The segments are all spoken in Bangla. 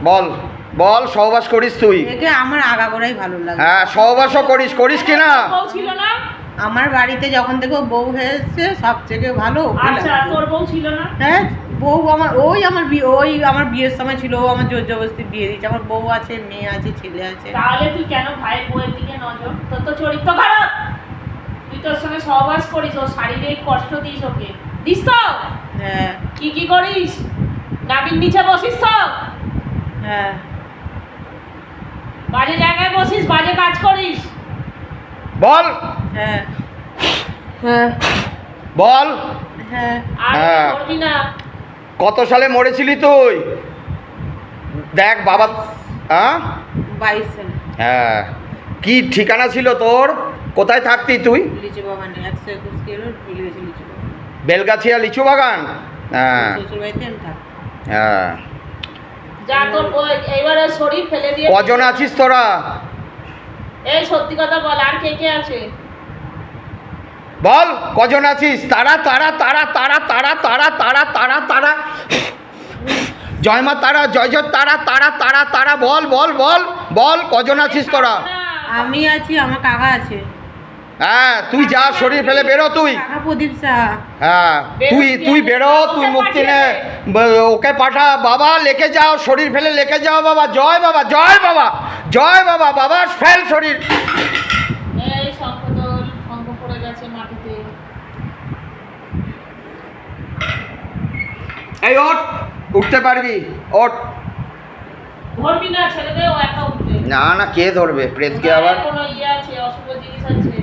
বল বল, সহবাস করিস তুই? একে আমার আগাগোড়াই ভালো লাগে। হ্যাঁ, সহবাসও করিস, করিস কি না? বউ ছিল না? আমার বাড়িতে যখন থেকে বউ হয়েছে সবথেকে ভালো ওকে আচ্ছা, লাগে। তোর বউ ছিল না? হ্যাঁ, বউ আমার ওই আমার বিয়ের সময় ছিল, ও আমার জোর জবরদস্তি বিয়ে দিয়েছে। আমার বউ আছে, মেয়ে আছে, ছেলে আছে। তাহলে তুই কেন ভাইয়ের বউয়ের দিকে নজর? তোর তো চরিত্র খারাপ। তুই তোর সঙ্গে সহবাস করিস, ও শারীরিক কষ্ট দিস ওকে, দিস তো? হ্যাঁ কি করিস? নাবির নিচে বসিস তো? হ্যাঁ বাজে জায়গায় বসিস, বাজে কাজ করিস। বল হ্যাঁ হ্যাঁ বল। হ্যাঁ। আর হ্যাঁ। করবি না। কত সালে মরেছিলি তুই? দেখ বাবা। হ্যাঁ 22 সালে হ্যাঁ, কি ঠিকানা ছিল তোর? কোথায় থাকতি তুই? লিচু বাগানে 121 কিলো ভিলেজে লিচু বাগান। বেলগাছিয়া লিচু বাগান। হ্যাঁ শ্বশুর বাড়িতে আমি থাকি। হ্যাঁ। যা তোর এইবারে শরীর ফেলে দিয়ে। কজন আছিস তোরা? এই সত্যি কথা বল, আর কে কে আছে? বল কজন আছিস? তারা তারা তারা তারা তারা তারা তারা তারা তারা জয় মা তারা, জয় জয় তারা তারা তারা তারা, বল বল বল বল, কজন আছিস তোরা? আমি আছি, আমার কাকা আছে। হ্যাঁ, তুই যা, শরীর ফেলে বেরো তুই। কাকা প্রদীপ সাহা। হ্যাঁ, তুই বেরো, তুই মুক্তি নে। ওকে পাঠা বাবা, লেকে যাও, শরীর ফেলে লেকে যাও বাবা। জয় বাবা, জয় বাবা, জয় বাবা। বাবা ফেল শরীর। এই শঙ্খদোল, শঙ্খ পড়ে গেছে মাটিতে। এই ওঠ, উঠতে পারবি? ওঠ। ধরবি না, ছেড়ে দে, ও একা উঠবে। না না, কে ধরবে? প্রেসকে আবার। কোনো ইয়ে আছে, অশুভ জিনিস আছে।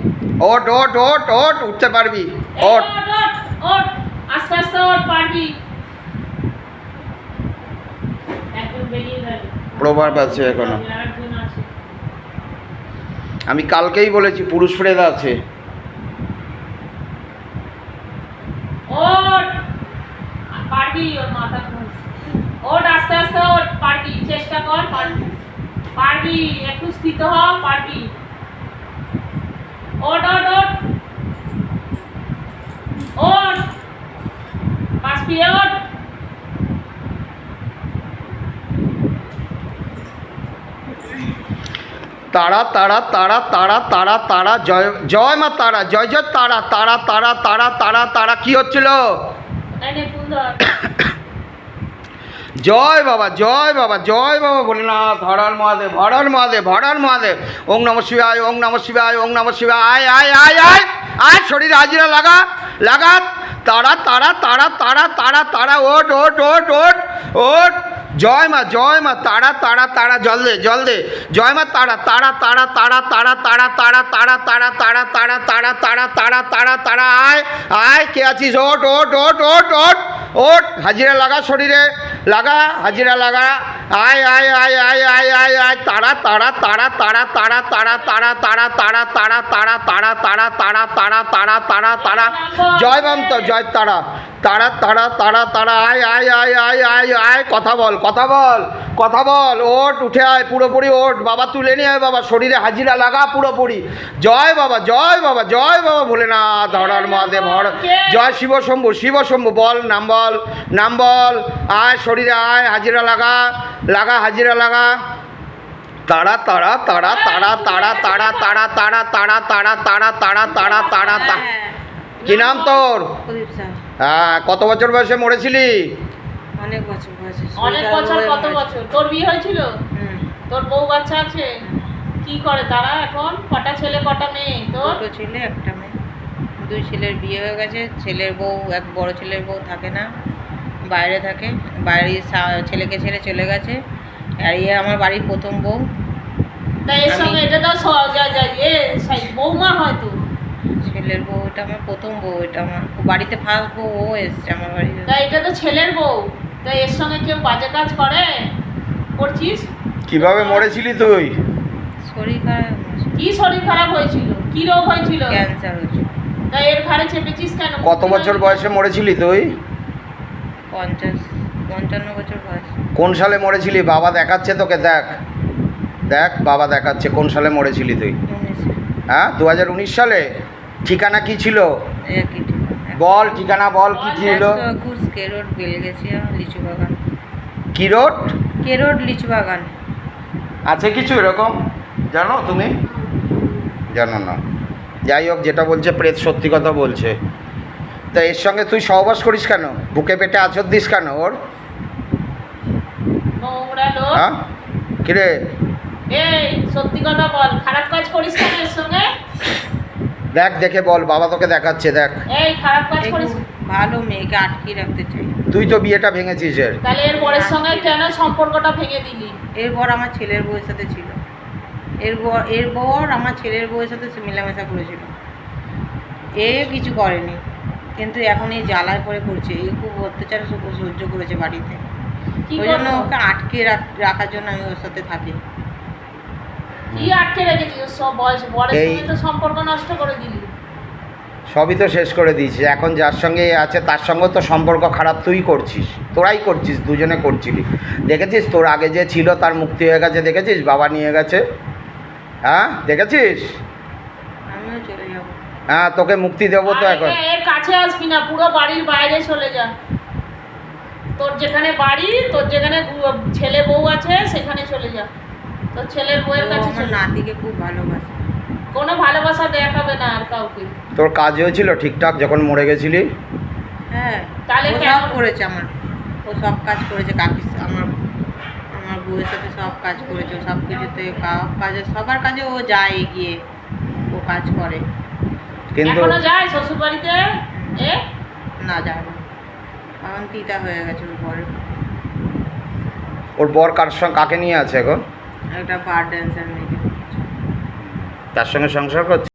ওঠ ওঠ ওঠ ওঠ, উঠতে পারবি? এই ওঠ। ওঠ, আস্তে আস্তে ওঠ, পারবি। একদম বেরিয়ে যাবে। প্রভাব আছে এখনো। আরেকজন আছে। আমি কালকেই বলেছি পুরুষ প্রেত আছে। ওঠ, পারবি, ওর মাথা ঘুষ। ওঠ, আস্তে আস্তে ওঠ, পারবি, চেষ্টা কর, পারবি। পারবি, একটু স্থিত হ, পারবি। ওঠ ওঠ ওঠ ওঠ, পাঁচ পিয়ে ওঠ। তারা তারা তারা তারা তারা তারা, জয় জয় মা তারা, জয় জয় তারা তারা তারা তারা তারা তারা। কি হচ্ছিল? এনে ফুল ধর। জয় বাবা, জয় বাবা, জয় বাবা Bholenath. Horror Mahadev, horror Mahadev, horror Mahadev. ওং নমঃ শিবায়, ওং নমঃ শিবায়, ওং নমঃ শিবায়। আয় আয় আয় আয় আয়, শরীরে হাজিরা লাগা লাগা। তারা তারা তারা তারা তারা তারা, ওঠ ওঠ ওঠ ওঠ ওঠ। জয় মা, জয় মা তারা তারা তারা, জল দে জল দে। জয় মা তারা তারা তারা তারা তারা তারা তারা তারা তারা তারা তারা তারা তারা তারা তারা তারা। আয় আয়, কে আছিস? ওঠ ওঠ ওঠ ওঠ ওঠ ওঠ, হাজিরা লাগা, শরীরে লাগা, হাজিরা লাগা। আয় আয় আয় আয় আয় আয় আয়, তারা তারা তারা তারা তারা তারা তারা তারা তারা তারা তারা তারা তারা তারা তারা তারা তারা তারা। জয় বান্ত, জয় তারা তারা তারা তারা তারা। আয় আয় আয় আয় আয় আয়, কথা বল কথা বল কথা বল। ওঠ, উঠে আয়, পুরোপুরি ওঠ বাবা, তুলে নিয়ে আয় বাবা, শরীরে হাজিরা লাগা পুরোপুরি। জয় বাবা, জয় বাবা, জয় বাবা ভোলেনাথ। হরর মহাদেব, হর জয় শিব শম্ভু, শিব শম্ভু। বল নাম বল, নাম বল। আয় শরীরে আয়, হাজিরা লাগা লাগা, হাজিরা লাগা। তারা তারা তারা তারা তারা তারা তারা তারা তারা তারা তারা তারা তারা তারা তারা। কি নাম তোর? প্রদীপ সাহা। হ্যাঁ, কত বছর বয়সে মরেছিলি? অনেক বছর বয়সে। অনেক বছর, কত বছর? তোর বিয়ে হয়েছিল? হুম। তোর বউ বাচ্চা আছে? কি করে তারা এখন? কটা ছেলে কটা মেয়ে তোর? দুটো ছেলে একটা মেয়ে। দুই ছেলের বিয়ে হয়ে গেছে। ছেলের বউ, এক বড় ছেলের বউ থাকে না, বাইরে থাকে। বাড়ির ছেলেকে ছেড়ে চলে গেছে। আর আমার বাড়ির প্রথম বউ। তাই এর সঙ্গে এটা তো বৌমা হয়তো। ছেলের বউ, এটা আমার প্রথম বউ। এটা আমার বাড়িতে ফার্স্ট বউ, ও এসছে আমার বাড়িতে। তাই এটা তো ছেলের বউ। তাই এর সঙ্গে কেউ বাজে কাজ করে? করছিস? কিভাবে মরেছিলি তুই? শরীর খারাপ, কি শরীর খারাপ হয়েছিল? কি রোগ হয়েছিল? ক্যান্সার হয়েছে। তাই এর ঘাড়ে চেপেছিস কেন? কত বছর বয়সে মরেছিলি তুই? 55 বছর বয়স। কোন সালে মরেছিলি? বাবা দেখাচ্ছে তোকে, দেখ দেখ, বাবা দেখাচ্ছে। কোন সালে মরেছিলি তুই? 19 হ্যাঁ, 2019 সালে। ঠিকানা কি ছিল? একই ঠিকানা। বল ঠিকানা, বল কি ছিল? 121 রোড বেলগেছিয়া লিচু বাগান। কি রোড? কেরোড লিচু বাগান। আছে কিছু এরকম, জানো তুমি? জানো না? যাই হোক, যেটা বলছে প্রেত সত্যি কথা বলছে। তা এর সঙ্গে তুই সহবাস করিস কেন? বুকে পেটে আছর দিস কেন ওর? নোংরা লোক। হ্যাঁ, কিরে? এই সত্যি কথা বল, খারাপ কাজ করিস কেন এর সঙ্গে? দেখ, দেখে বল, বাবা তোকে দেখাচ্ছে, দেখ। এই খারাপ কাজ করিস। ভালো মেয়েকে আটকে রাখতে চাই। তুই তো বিয়েটা ভেঙেছিস এর। তাহলে এর বরের সঙ্গে কেন সম্পর্কটা ভেঙে দিলি? এরপর আমার ছেলের বউয়ের সাথে ছিল। এরপর আমার ছেলের বউয়ের সাথে সে মেলামেশা করেছিল। এ কিছু করেনি, কিন্তু এখন এই জ্বালায় পড়ে করছে। এ খুব অত্যাচার সহ্য করেছে বাড়িতে। কি ওই জন্য করবো? ওকে আটকে রাখার জন্য আমি ওর সাথে থাকি। কি আটকে রেখেছিস? সব বরের এই- সঙ্গে তো সম্পর্ক নষ্ট করে দিলি। সবই তো শেষ করে দিয়েছিস। এখন যার সঙ্গে এ আছে তার সঙ্গে তো সম্পর্ক খারাপ তুই করছিস, তোরাই করছিস, দুজনে করছিলি। দেখেছিস তোর আগে যে ছিল তার মুক্তি হয়ে গেছে, দেখেছিস? বাবা নিয়ে গেছে। হ্যাঁ, দেখেছিস? আমিও চলে যাবো। হ্যাঁ, তোকে মুক্তি দেবো তো আর এখন। এর কাছে আসবি না, পুরো বাড়ির বাইরে চলে যা। তোর যেখানে বাড়ি, তোর যেখানে ছেলে বউ আছে সেখানে চলে যা। তোর ছেলের বউয়ের ও কাছে আমার চলে যা। নাতিকে খুব ভালোবাসে। কোনো ভালোবাসা দেখাবে না আর কাউকে। তোর কাজ হয়েছিল ঠিকঠাক যখন মরে গেছিলি? হ্যাঁ, তাহলে ও কেন? সব করেছে আমার। ও সব কাজ করেছে আমার আমার বউয়ের সাথে সব কাজ করেছে। ও সব কিছুতে কাজে, সবার কাজে ও যায় এগিয়ে, ও কাজ করে। কিন্তু এখনো যায় শ্বশুর বাড়িতে? এ না, যায় না, কারণ তিতা হয়ে গেছে ওর পরে। ওর বর কার সঙ্গে, কাকে নিয়ে আছে এখন? একটা বার ড্যান্সার মেয়েকে। তার সঙ্গে সংসার করছে?